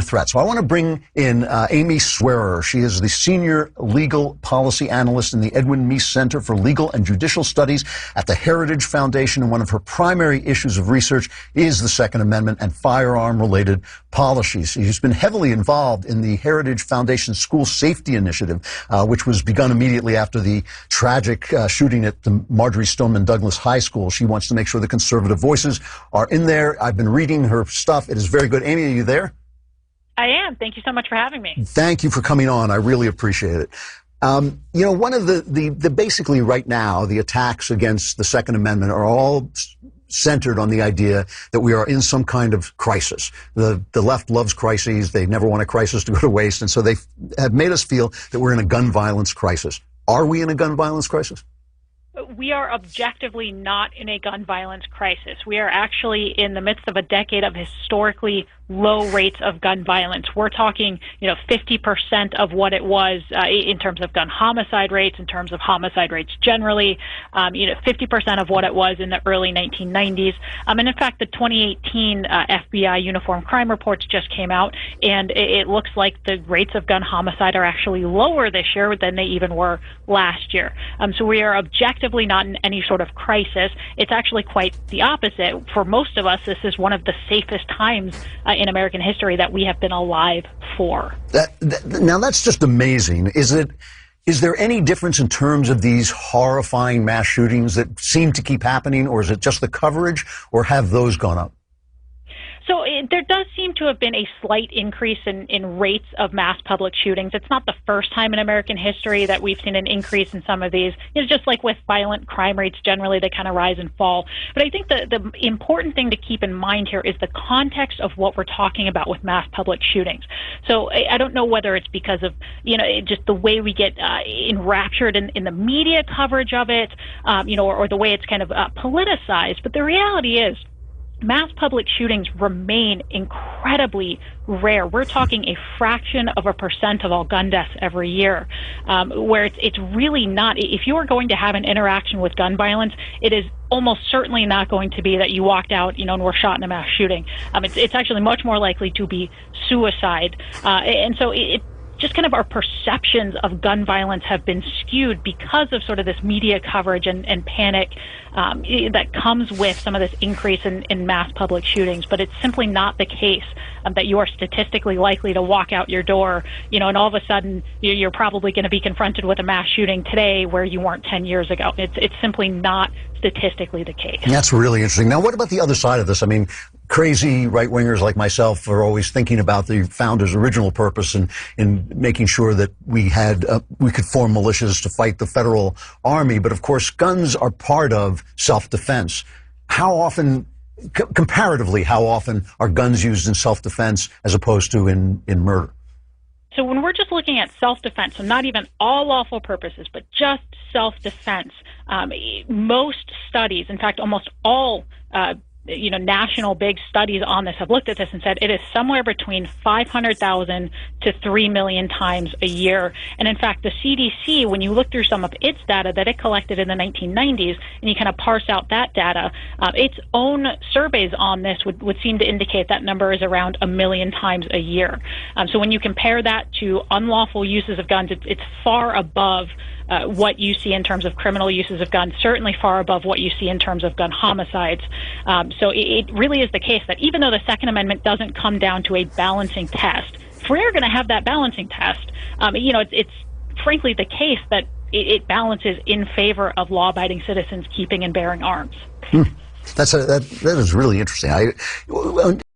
threat. So I want to bring in Amy Swearer. She is the Senior Legal Policy Analyst in the Edwin Meese Center for Legal and Judicial Studies at the Heritage Foundation, and one of her primary issues of research is the Second Amendment and firearm-related policies. She's been heavily involved in the Heritage Foundation School Safety Initiative, which was begun immediately after the tragic shooting at the Marjorie Stoneman Douglas High School. She wants to make sure the conservative voices are in there. I've been reading her stuff. It is very good. Amy, are you there? I am. Thank you so much for having me. Thank you for coming on. I really appreciate it. You know, one of the basically right now, the attacks against the Second Amendment are all centered on the idea that we are in some kind of crisis. The left loves crises. They never want a crisis to go to waste. And so they have made us feel that we're in a gun violence crisis. Are we in a gun violence crisis? We are objectively not in a gun violence crisis. We are actually in the midst of a decade of historically low rates of gun violence. We're talking, 50% of what it was in terms of gun homicide rates, in terms of homicide rates generally, 50% of what it was in the early 1990s. And in fact, the 2018 FBI uniform crime reports just came out, and it looks like the rates of gun homicide are actually lower this year than they even were last year. So we are objectively not in any sort of crisis. It's actually quite the opposite. For most of us, this is one of the safest times in American history that we have been alive for. Now, that's just amazing. Is there any difference in terms of these horrifying mass shootings that seem to keep happening, or is it just the coverage, or have those gone up? So there does seem to have been a slight increase in rates of mass public shootings. It's not the first time in American history that we've seen an increase in some of these. It's just like with violent crime rates, generally they kind of rise and fall. But I think the important thing to keep in mind here is the context of what we're talking about with mass public shootings. So I don't know whether it's because of, just the way we get enraptured in the media coverage of it, or the way it's kind of politicized. But the reality is, mass public shootings remain incredibly rare. We're talking a fraction of a percent of all gun deaths every year, where it's really not. If you are going to have an interaction with gun violence, it is almost certainly not going to be that you walked out, and were shot in a mass shooting. It's actually much more likely to be suicide. And so it just kind of our perceptions of gun violence have been skewed because of sort of this media coverage and panic that comes with some of this increase in mass public shootings. But it's simply not the case that you are statistically likely to walk out your door, and all of a sudden you're probably going to be confronted with a mass shooting today where you weren't 10 years ago. It's simply not statistically the case. And that's really interesting. Now, what about the other side of this? I mean, crazy right-wingers like myself are always thinking about the founders' original purpose in making sure that we could form militias to fight the federal army. But of course, guns are part of self-defense. How often, comparatively, how often are guns used in self-defense as opposed to in murder? So when we're just looking at self-defense, so not even all lawful purposes, but just self-defense, most studies, in fact, almost all national big studies on this have looked at this and said it is somewhere between 500,000 to 3 million times a year. And in fact, the CDC, when you look through some of its data that it collected in the 1990s, and you kind of parse out that data, its own surveys on this would seem to indicate that number is around 1 million times a year. So when you compare that to unlawful uses of guns, it's far above what you see in terms of criminal uses of guns, certainly far above what you see in terms of gun homicides. So it really is the case that even though the Second Amendment doesn't come down to a balancing test, if we're going to have that balancing test, it's frankly the case that it balances in favor of law-abiding citizens keeping and bearing arms. That is really interesting.